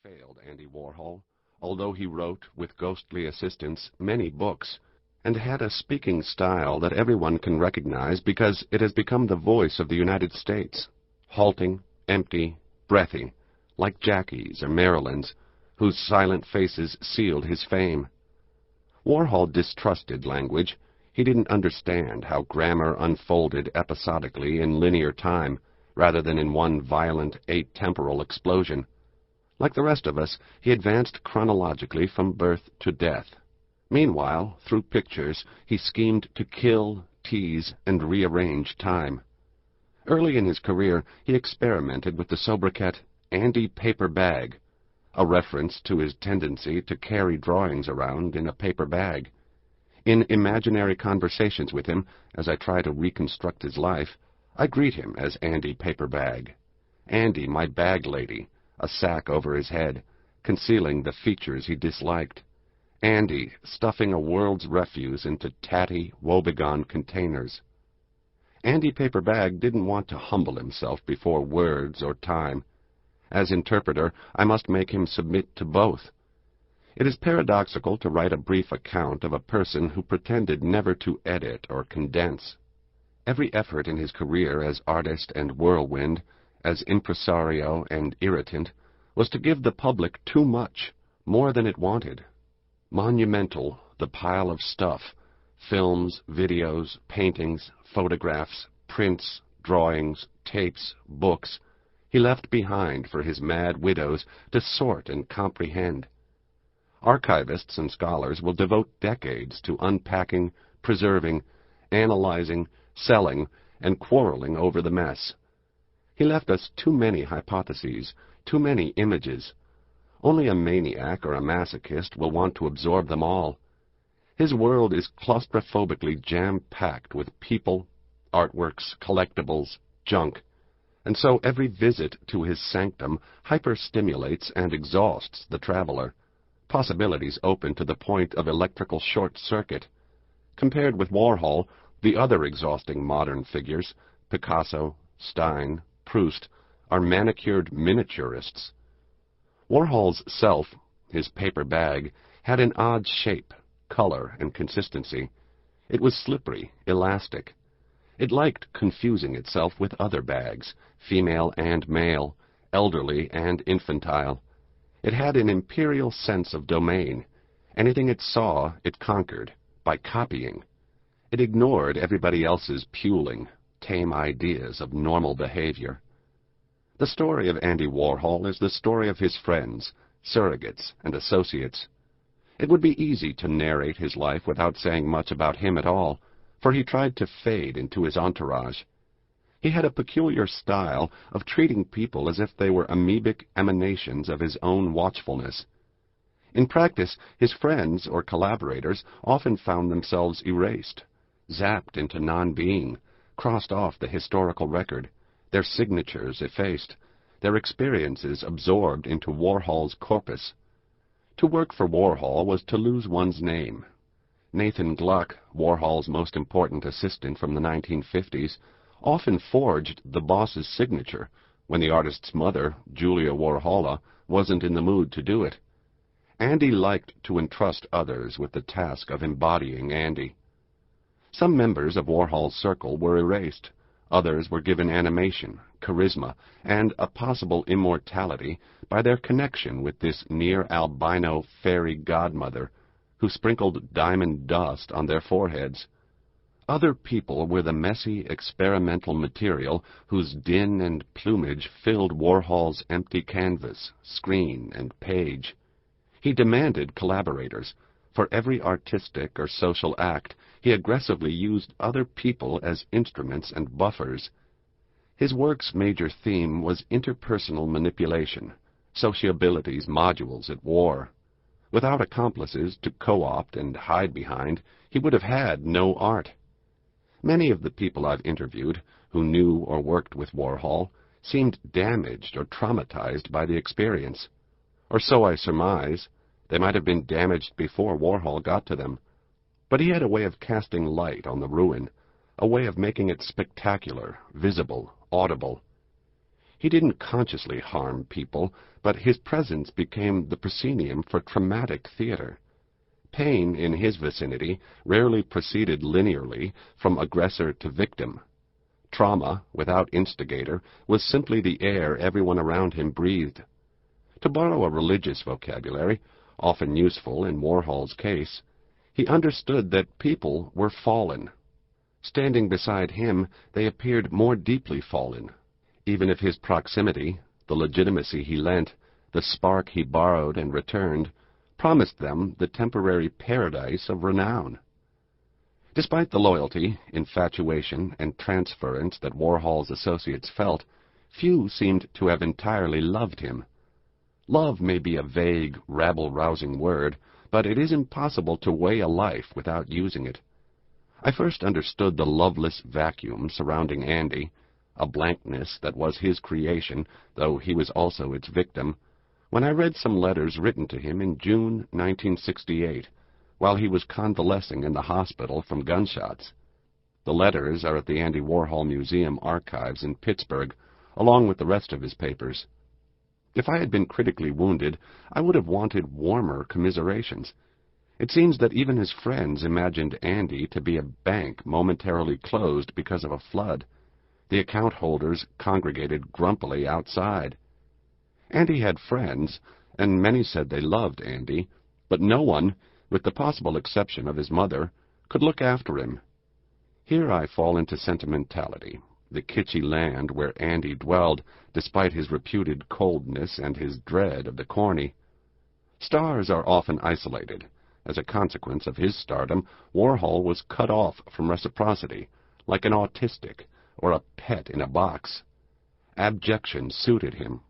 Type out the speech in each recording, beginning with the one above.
failed Andy Warhol, although he wrote, with ghostly assistance, many books, and had a speaking style that everyone can recognize because it has become the voice of the United States, halting, empty, breathy, like Jackie's or Marilyn's, whose silent faces sealed his fame. Warhol distrusted language. He didn't understand how grammar unfolded episodically in linear time, rather than in one violent, atemporal explosion. Like the rest of us, he advanced chronologically from birth to death. Meanwhile, through pictures, he schemed to kill, tease, and rearrange time. Early in his career, he experimented with the sobriquet Andy Paper Bag, a reference to his tendency to carry drawings around in a paper bag. In imaginary conversations with him, as I try to reconstruct his life, I greet him as Andy Paper Bag. Andy, my bag lady, a sack over his head, concealing the features he disliked. Andy, stuffing a world's refuse into tatty, woebegone containers. Andy Paper Bag didn't want to humble himself before words or time. As interpreter, I must make him submit to both. It is paradoxical to write a brief account of a person who pretended never to edit or condense. Every effort in his career as artist and whirlwind, as impresario and irritant, was to give the public too much, more than it wanted. Monumental, the pile of stuff, films, videos, paintings, photographs, prints, drawings, tapes, books, he left behind for his mad widows to sort and comprehend. Archivists and scholars will devote decades to unpacking, preserving, analyzing, selling, and quarreling over the mess. He left us too many hypotheses, too many images. Only a maniac or a masochist will want to absorb them all. His world is claustrophobically jam-packed with people, artworks, collectibles, junk, and so every visit to his sanctum hyperstimulates and exhausts the traveler, possibilities open to the point of electrical short-circuit. Compared with Warhol, the other exhausting modern figures, Picasso, Stein, Proust, are manicured miniaturists. Warhol's self, his paper bag, had an odd shape, color, and consistency. It was slippery, elastic. It liked confusing itself with other bags, female and male, elderly and infantile. It had an imperial sense of domain. Anything it saw, it conquered, by copying. It ignored everybody else's puling, tame ideas of normal behavior. The story of Andy Warhol is the story of his friends, surrogates, and associates. It would be easy to narrate his life without saying much about him at all, for he tried to fade into his entourage. He had a peculiar style of treating people as if they were amoebic emanations of his own watchfulness. In practice, his friends or collaborators often found themselves erased, zapped into non-being, crossed off the historical record, their signatures effaced, their experiences absorbed into Warhol's corpus. To work for Warhol was to lose one's name. Nathan Gluck, Warhol's most important assistant from the 1950s, often forged the boss's signature when the artist's mother, Julia Warhola, wasn't in the mood to do it. Andy liked to entrust others with the task of embodying Andy. Some members of Warhol's circle were erased. Others were given animation, charisma, and a possible immortality by their connection with this near-albino fairy godmother who sprinkled diamond dust on their foreheads. Other people were the messy, experimental material whose din and plumage filled Warhol's empty canvas, screen, and page. He demanded collaborators. For every artistic or social act, he aggressively used other people as instruments and buffers. His work's major theme was interpersonal manipulation, sociability's modules at war. Without accomplices to co-opt and hide behind, he would have had no art. Many of the people I've interviewed, who knew or worked with Warhol, seemed damaged or traumatized by the experience. Or so I surmise. They might have been damaged before Warhol got to them. But he had a way of casting light on the ruin, a way of making it spectacular, visible, audible. He didn't consciously harm people, but his presence became the proscenium for traumatic theater. Pain in his vicinity rarely proceeded linearly from aggressor to victim. Trauma, without instigator, was simply the air everyone around him breathed. To borrow a religious vocabulary, often useful in Warhol's case, he understood that people were fallen. Standing beside him, they appeared more deeply fallen. Even if his proximity, the legitimacy he lent, the spark he borrowed and returned, promised them the temporary paradise of renown. Despite the loyalty, infatuation, and transference that Warhol's associates felt, few seemed to have entirely loved him. Love may be a vague, rabble-rousing word, but it is impossible to weigh a life without using it. I first understood the loveless vacuum surrounding Andy, a blankness that was his creation, though he was also its victim, when I read some letters written to him in June 1968, while he was convalescing in the hospital from gunshots. The letters are at the Andy Warhol Museum archives in Pittsburgh, along with the rest of his papers. If I had been critically wounded, I would have wanted warmer commiserations. It seems that even his friends imagined Andy to be a bank momentarily closed because of a flood. The account holders congregated grumpily outside. Andy had friends, and many said they loved Andy, but no one, with the possible exception of his mother, could look after him. Here I fall into sentimentality, the kitschy land where Andy dwelled, despite his reputed coldness and his dread of the corny. Stars are often isolated. As a consequence of his stardom, Warhol was cut off from reciprocity, like an autistic or a pet in a box. Abjection suited him.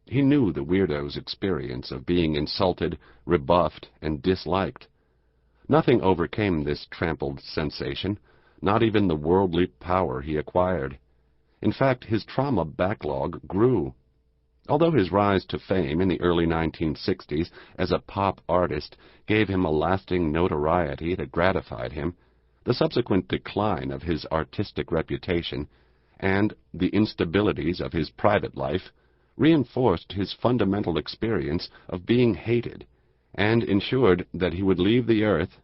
He knew the weirdo's experience of being insulted, rebuffed, and disliked. Nothing overcame this trampled sensation, not even the worldly power he acquired. In fact, his trauma backlog grew. Although his rise to fame in the early 1960s as a pop artist gave him a lasting notoriety that gratified him, the subsequent decline of his artistic reputation and the instabilities of his private life reinforced his fundamental experience of being hated and ensured that he would leave the earth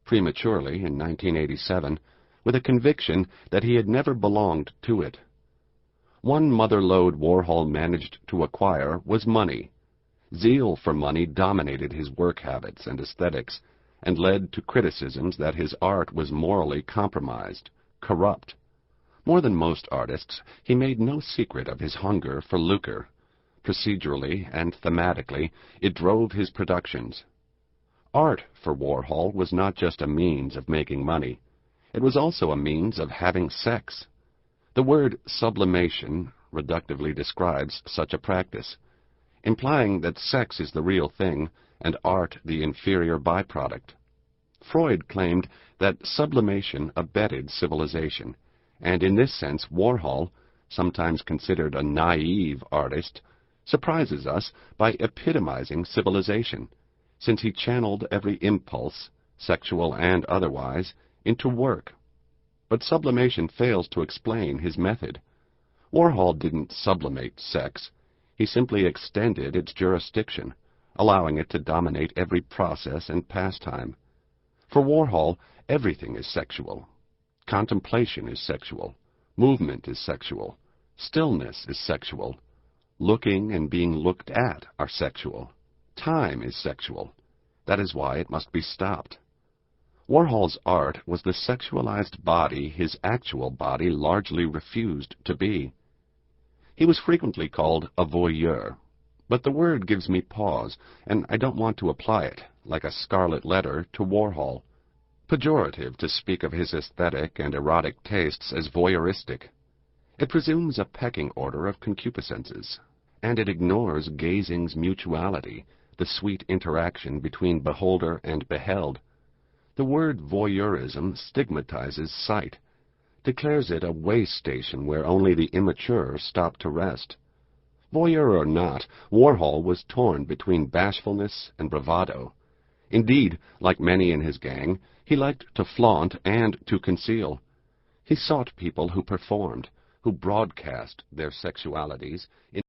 prematurely in 1987 with a conviction that he had never belonged to it. One mother lode Warhol managed to acquire was money. Zeal for money dominated his work habits and aesthetics, and led to criticisms that his art was morally compromised, corrupt. More than most artists, he made no secret of his hunger for lucre. Procedurally and thematically, it drove his productions. Art, for Warhol, was not just a means of making money. It was also a means of having sex. The word sublimation reductively describes such a practice, implying that sex is the real thing and art the inferior byproduct. Freud claimed that sublimation abetted civilization, and in this sense Warhol, sometimes considered a naive artist, surprises us by epitomizing civilization, since he channeled every impulse, sexual and otherwise, into work. But sublimation fails to explain his method. Warhol didn't sublimate sex. He simply extended its jurisdiction, allowing it to dominate every process and pastime. For Warhol, everything is sexual. Contemplation is sexual. Movement is sexual. Stillness is sexual. Looking and being looked at are sexual. Time is sexual. That is why it must be stopped. Warhol's art was the sexualized body his actual body largely refused to be. He was frequently called a voyeur, but the word gives me pause, and I don't want to apply it, like a scarlet letter, to Warhol. Pejorative to speak of his aesthetic and erotic tastes as voyeuristic. It presumes a pecking order of concupiscences, and it ignores gazing's mutuality, the sweet interaction between beholder and beheld. The word voyeurism stigmatizes sight, declares it a way station where only the immature stop to rest. Voyeur or not, Warhol was torn between bashfulness and bravado. Indeed, like many in his gang, he liked to flaunt and to conceal. He sought people who performed, who broadcast their sexualities in